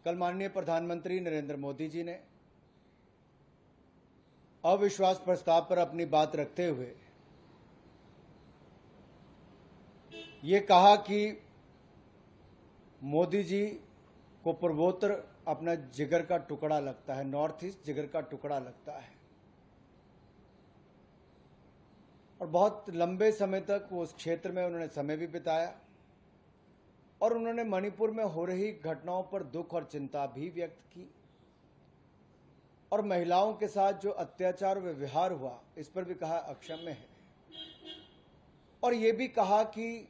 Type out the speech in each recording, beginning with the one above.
कल माननीय प्रधानमंत्री नरेंद्र मोदी जी ने अविश्वास प्रस्ताव पर अपनी बात रखते हुए ये कहा कि मोदी जी को पूर्वोत्तर अपना जिगर का टुकड़ा लगता है, नॉर्थ ईस्ट जिगर का टुकड़ा लगता है। और बहुत लंबे समय तक उस क्षेत्र में उन्होंने समय भी बिताया और उन्होंने मणिपुर में हो रही घटनाओं पर दुख और चिंता भी व्यक्त की और महिलाओं के साथ जो अत्याचार व व्यवहार हुआ इस पर भी कहा अक्षम्य है और ये भी कहा कि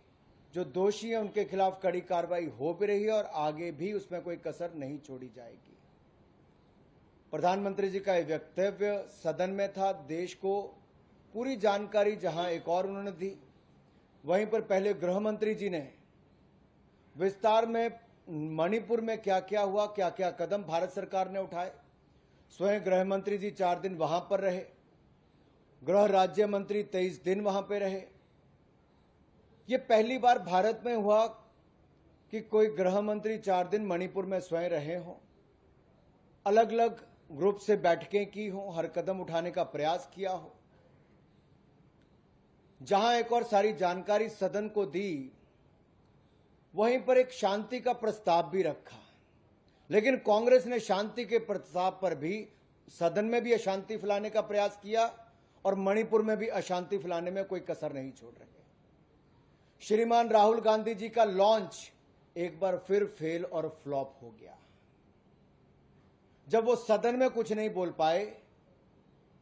जो दोषी हैं उनके खिलाफ कड़ी कार्रवाई हो भी रही है और आगे भी उसमें कोई कसर नहीं छोड़ी जाएगी। प्रधानमंत्री जी का यह वक्तव्य सदन में था। देश को पूरी जानकारी जहां एक और उन्होंने दी, वहीं पर पहले गृह मंत्री जी ने विस्तार में मणिपुर में क्या क्या हुआ, क्या क्या कदम भारत सरकार ने उठाए। स्वयं गृह मंत्री जी 4 दिन वहां पर रहे, गृह राज्य मंत्री 23 दिन वहां पर रहे। ये पहली बार भारत में हुआ कि कोई गृह मंत्री 4 दिन मणिपुर में स्वयं रहे हों, अलग अलग ग्रुप से बैठकें की हों, हर कदम उठाने का प्रयास किया हो। जहां एक और सारी जानकारी सदन को दी, वहीं पर एक शांति का प्रस्ताव भी रखा, लेकिन कांग्रेस ने शांति के प्रस्ताव पर भी सदन में भी अशांति फैलाने का प्रयास किया और मणिपुर में भी अशांति फैलाने में कोई कसर नहीं छोड़ रहे। श्रीमान राहुल गांधी जी का लॉन्च एक बार फिर फेल और फ्लॉप हो गया। जब वो सदन में कुछ नहीं बोल पाए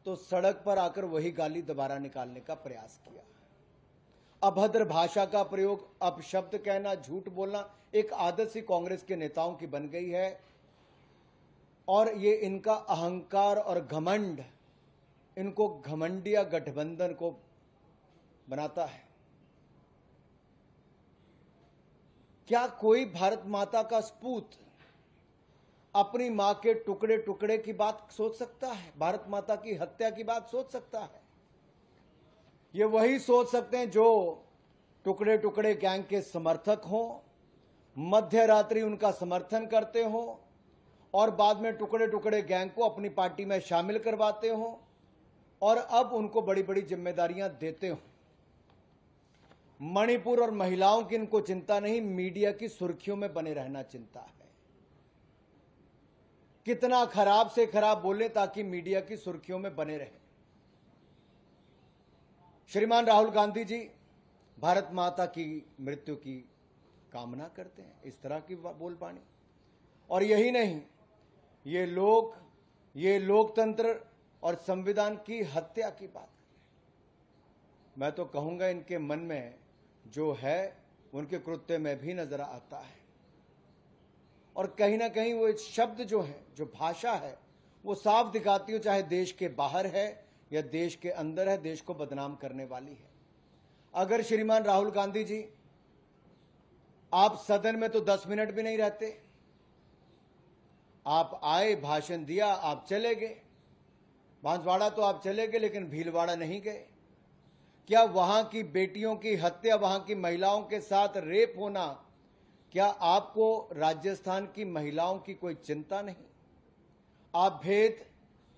तो सड़क पर आकर वही गाली दोबारा निकालने का प्रयास किया। अभद्र भाषा का प्रयोग, अपशब्द कहना, झूठ बोलना एक आदत सी कांग्रेस के नेताओं की बन गई है और ये इनका अहंकार और घमंड इनको घमंडिया गठबंधन को बनाता है। क्या कोई भारत माता का सपूत अपनी मां के टुकड़े टुकड़े की बात सोच सकता है? भारत माता की हत्या की बात सोच सकता है? ये वही सोच सकते हैं जो टुकड़े टुकड़े गैंग के समर्थक हों, मध्य रात्रि उनका समर्थन करते हों और बाद में टुकड़े टुकड़े गैंग को अपनी पार्टी में शामिल करवाते हों और अब उनको बड़ी बड़ी जिम्मेदारियां देते हों। मणिपुर और महिलाओं की इनको चिंता नहीं, मीडिया की सुर्खियों में बने रहना चिंता है। कितना खराब से खराब बोले ताकि मीडिया की सुर्खियों में बने रहे। श्रीमान राहुल गांधी जी भारत माता की मृत्यु की कामना करते हैं, इस तरह की बोलबानी। और यही नहीं, ये लोकतंत्र और संविधान की हत्या की बात कर रहे हैं। मैं तो कहूंगा इनके मन में जो है उनके कृत्य में भी नजर आता है और कहीं ना कहीं वो शब्द जो है, जो भाषा है, वो साफ दिखाती हो, चाहे देश के बाहर है या देश के अंदर है, देश को बदनाम करने वाली है। अगर श्रीमान राहुल गांधी जी आप सदन में तो 10 मिनट भी नहीं रहते, आप आए, भाषण दिया, आप चले गए। बांसवाड़ा तो आप चले गए लेकिन भीलवाड़ा नहीं गए। क्या वहां की बेटियों की हत्या, वहां की महिलाओं के साथ रेप होना, क्या आपको राजस्थान की महिलाओं की कोई चिंता नहीं? आप भेद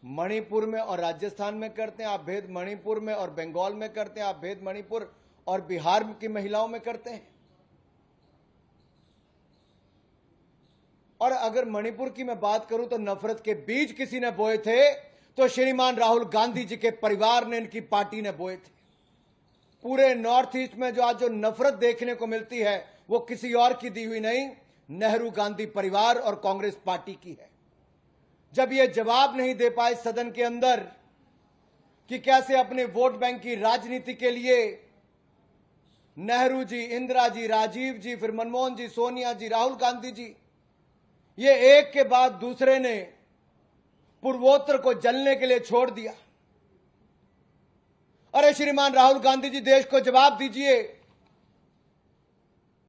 मणिपुर में और राजस्थान में करते हैं, आप भेद मणिपुर में और बंगाल में करते हैं, आप भेद मणिपुर और बिहार की महिलाओं में करते हैं। और अगर मणिपुर की मैं बात करूं तो नफरत के बीज किसी ने बोए थे तो श्रीमान राहुल गांधी जी के परिवार ने, इनकी पार्टी ने बोए थे। पूरे नॉर्थ ईस्ट में जो आज जो नफरत देखने को मिलती है वो किसी और की दी हुई नहीं, नेहरू गांधी परिवार और कांग्रेस पार्टी की है। जब ये जवाब नहीं दे पाए सदन के अंदर कि कैसे अपने वोट बैंक की राजनीति के लिए नेहरू जी, इंदिरा जी, राजीव जी, फिर मनमोहन जी, सोनिया जी, राहुल गांधी जी, ये एक के बाद दूसरे ने पूर्वोत्तर को जलने के लिए छोड़ दिया। अरे श्रीमान राहुल गांधी जी, देश को जवाब दीजिए